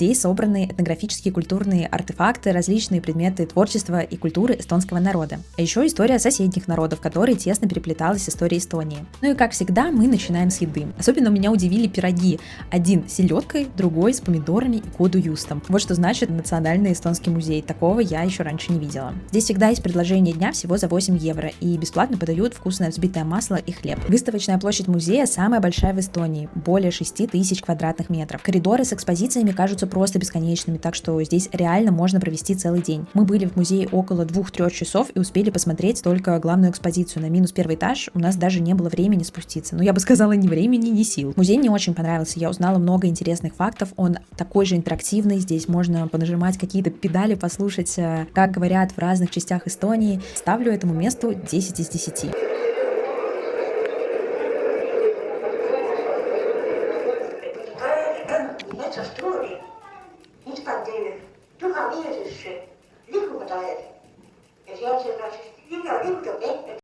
Здесь собраны этнографические культурные артефакты, различные предметы творчества и культуры эстонского народа. А еще история соседних народов, которые тесно переплеталась с историей Эстонии. Ну и как всегда, мы начинаем с еды. Особенно меня удивили пироги. Один с селедкой, другой с помидорами и коду-юстом. Вот что значит Национальный эстонский музей. Такого я еще раньше не видела. Здесь всегда есть предложение дня всего за 8 евро и бесплатно подают вкусное взбитое масло и хлеб. Выставочная площадь музея самая большая в Эстонии, более 6000 квадратных метров. Коридоры с экспозициями кажутся просто бесконечными, так что здесь реально можно провести целый день. Мы были в музее около 2-3 часов и успели посмотреть только главную экспозицию. На минус первый этаж у нас даже не было времени спуститься. Ну, я бы сказала, ни времени, ни сил. Музей мне очень понравился, я узнала много интересных фактов, он такой же интерактивный, здесь можно понажимать какие-то педали, послушать, как говорят в разных частях Эстонии. Ставлю этому месту 10 из 10.